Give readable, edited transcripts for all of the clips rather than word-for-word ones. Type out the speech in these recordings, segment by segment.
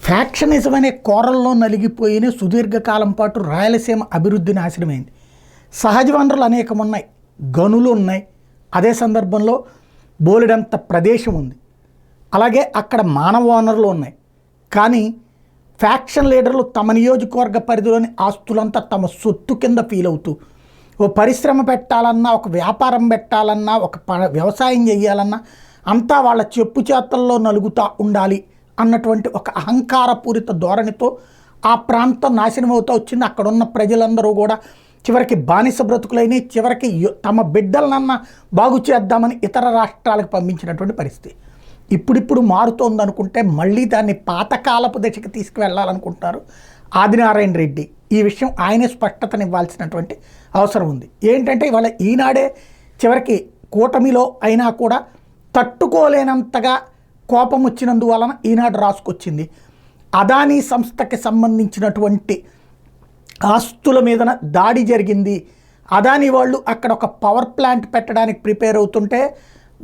Factionism అనే కోరల్లో నలిగిపోయిన సుదీర్ఘకాలం పాటు రాయలసీమ అభివృద్ధి నాశనమైంది. సహజ వనరులు అనేకం ఉన్నాయి, గనులు ఉన్నాయి, అదే సందర్భంలో బోలెడంత ప్రదేశం ఉంది, అలాగే అక్కడ మానవ వనరులు ఉన్నాయి. కానీ ఫ్యాక్షన్ లీడర్లు తమ నియోజకవర్గ పరిధిలోని ఆస్తులంతా తమ సొత్తు కింద ఫీల్ అవుతూ ఓ పరిశ్రమ పెట్టాలన్నా, ఒక వ్యాపారం పెట్టాలన్నా, ఒక వ్యవసాయం చేయాలన్నా అంతా వాళ్ళ చెప్పు చేతల్లో నలుగుతూ ఉండాలి అన్నటువంటి ఒక అహంకారపూరిత ధోరణితో ఆ ప్రాంతం నాశనం అవుతూ వచ్చింది. అక్కడున్న ప్రజలందరూ కూడా చివరికి బానిస బ్రతుకులైన, చివరికి తమ బిడ్డలనన్నా బాగు చేద్దామని ఇతర రాష్ట్రాలకు పంపించినటువంటి పరిస్థితి. ఇప్పుడిప్పుడు మారుతోంది అనుకుంటే మళ్ళీ దాన్ని పాతకాలపు దశకి తీసుకువెళ్ళాలనుకుంటున్నారు ఆదినారాయణ రెడ్డి. ఈ విషయం ఆయనే స్పష్టతనివ్వాల్సినటువంటి అవసరం ఉంది. ఏంటంటే ఇవాళ ఈనాడే చివరికి కూటమిలో అయినా కూడా తట్టుకోలేనంతగా కోపం వచ్చినందువలన ఈనాడు రాసుకొచ్చింది. అదానీ సంస్థకి సంబంధించినటువంటి ఆస్తుల మీదన దాడి జరిగింది. అదానీ వాళ్ళు అక్కడ ఒక పవర్ ప్లాంట్ పెట్టడానికి ప్రిపేర్ అవుతుంటే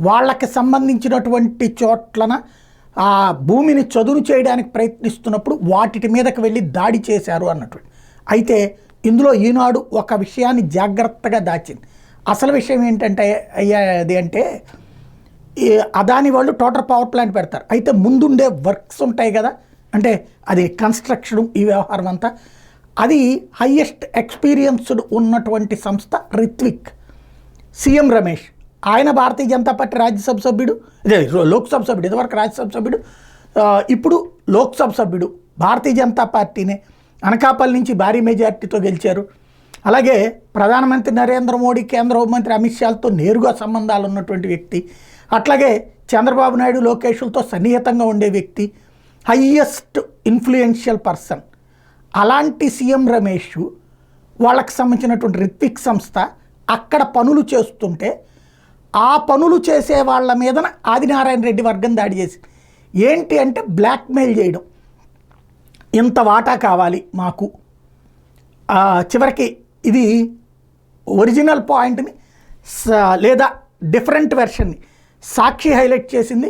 వాళ్ళకి సంబంధించినటువంటి చోట్లన ఆ భూమిని చదును చేయడానికి ప్రయత్నిస్తున్నప్పుడు వాటి మీదకి వెళ్ళి దాడి చేశారు అన్నటువంటి. అయితే ఇందులో ఈనాడు ఒక విషయాన్ని జాగ్రత్తగా దాచింది. అసలు విషయం ఏంటంటే అది అంటే అదాని వాళ్ళు టోటల్ పవర్ ప్లాంట్ పెడతారు. అయితే ముందుండే వర్క్స్ ఉంటాయి కదా, అంటే అది కన్స్ట్రక్షన్, ఈ వ్యవహారం అంతా అది హయ్యెస్ట్ ఎక్స్పీరియన్స్డ్ ఉన్నటువంటి సంస్థ రిత్విక్. సీఎం రమేష్ ఆయన భారతీయ జనతా పార్టీ రాజ్యసభ సభ్యుడు, ఇదే లోక్సభ సభ్యుడు, ఇదివరకు రాజ్యసభ సభ్యుడు, ఇప్పుడు లోక్సభ సభ్యుడు, భారతీయ జనతా పార్టీనే. అనకాపల్లి నుంచి భారీ మెజార్టీతో గెలిచారు. అలాగే ప్రధానమంత్రి నరేంద్ర మోడీ, కేంద్ర హోంమంత్రి అమిత్ షాలతో నేరుగా సంబంధాలు ఉన్నటువంటి వ్యక్తి, అట్లాగే చంద్రబాబు నాయుడు, లోకేష్లతో సన్నిహితంగా ఉండే వ్యక్తి, హయ్యెస్ట్ ఇన్ఫ్లుయెన్షియల్ పర్సన్. అలాంటి సీఎం రమేష్ వాళ్ళకి సంబంధించినటువంటి రిత్విక్ సంస్థ అక్కడ పనులు చేస్తుంటే ఆ పనులు చేసే వాళ్ళ మీదన ఆదినారాయణ రెడ్డి వర్గం దాడి చేసింది. ఏంటి అంటే బ్లాక్మెయిల్ చేయడం, ఇంత వాటా కావాలి మాకు. చివరికి ఇది ఒరిజినల్ పాయింట్ని లేదా డిఫరెంట్ వెర్షన్ని సాక్షి హైలైట్ చేసింది.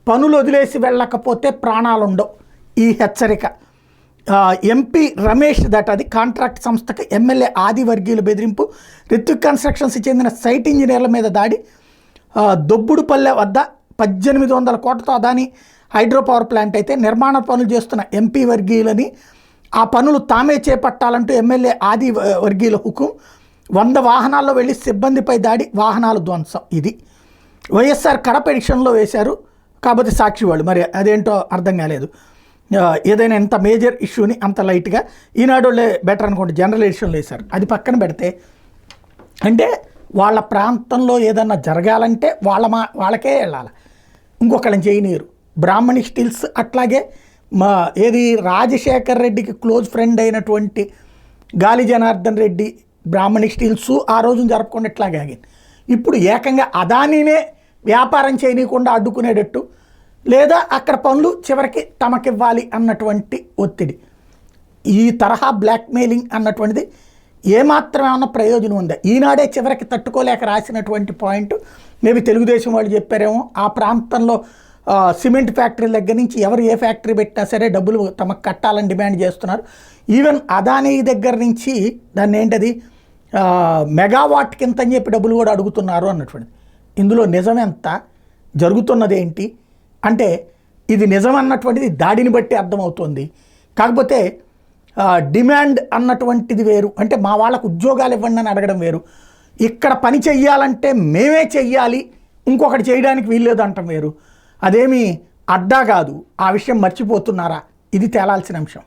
పనులు వదిలేసి వెళ్ళకపోతే ప్రాణాలు ఉండవు, ఈ హెచ్చరిక. ఎంపీ రమేష్ అది కాంట్రాక్ట్ సంస్థకు ఎమ్మెల్యే ఆది వర్గీయుల బెదిరింపు, రిత్విక్ కన్స్ట్రక్షన్స్కి చెందిన సైట్ ఇంజనీర్ల మీద దాడి, దొబ్బుడుపల్లె వద్ద 1800 కోట్లతో అదాని హైడ్రో పవర్ ప్లాంట్ అయితే నిర్మాణ పనులు చేస్తున్న ఎంపీ వర్గీయులని ఆ పనులు తామే చేపట్టాలంటూ ఎమ్మెల్యే ఆది వర్గీయుల హుకుం, 100 వాహనాల్లో వెళ్ళి సిబ్బందిపై దాడి, వాహనాలు ధ్వంసం. ఇది వైఎస్ఆర్ కడప ఎడిషన్లో వేశారు, కాకపోతే సాక్షి వాళ్ళు మరి అదేంటో అర్థం కాలేదు. ఏదైనా ఎంత మేజర్ ఇష్యూని అంత లైట్గా ఈనాడులే బెటర్ అనుకోండి జనరల్ ఎడిషన్లో వేశారు. అది పక్కన పెడితే అంటే వాళ్ళ ప్రాంతంలో ఏదన్నా జరగాలంటే వాళ్ళకే వెళ్ళాలి, ఇంకొకళ్ళని చేయనీరు. బ్రాహ్మణి స్టీల్స్ అట్లాగే ఏది రాజశేఖర్ రెడ్డికి క్లోజ్ ఫ్రెండ్ అయినటువంటి గాలి జనార్దన్ రెడ్డి బ్రాహ్మణి స్టీల్స్ ఆ రోజున జరపకుండా ఇట్లాగే ఆగింది. ఇప్పుడు ఏకంగా అదానీనే వ్యాపారం చేయనీయకుండా అడ్డుకునేటట్టు, లేదా అక్కడ పనులు చివరికి తమకివ్వాలి అన్నటువంటి ఒత్తిడి. ఈ తరహా బ్లాక్మెయిలింగ్ అన్నటువంటిది ఏమాత్రం ఏమన్నా ప్రయోజనం ఉందా? ఈనాడే చివరికి తట్టుకోలేక రాసినటువంటి పాయింట్ మేబీ తెలుగుదేశం వాళ్ళు చెప్పారేమో. ఆ ప్రాంతంలో సిమెంట్ ఫ్యాక్టరీల దగ్గర నుంచి ఎవరు ఏ ఫ్యాక్టరీ పెట్టినా సరే డబ్బులు తమకు కట్టాలని డిమాండ్ చేస్తున్నారు. ఈవెన్ అదానీ దగ్గర నుంచి దాన్ని ఏంటది మెగావాట్ కింద అని చెప్పి డబ్బులు కూడా అడుగుతున్నారు అన్నటువంటిది. ఇందులో నిజమెంత, జరుగుతున్నది ఏంటి అంటే ఇది నిజం అన్నటువంటిది దాడిని బట్టి అర్థమవుతుంది. కాకపోతే డిమాండ్ అన్నటువంటిది వేరు, అంటే మా వాళ్ళకు ఉద్యోగాలు ఇవ్వండి అని అడగడం వేరు. ఇక్కడ పని చెయ్యాలంటే మేమే చెయ్యాలి, ఇంకొకటి చేయడానికి వీల్లేదు అంటాం వేరు. అదేమీ అడ్డా కాదు. ఆ విషయం మర్చిపోతున్నారా? ఇది తేలాల్సిన అంశం.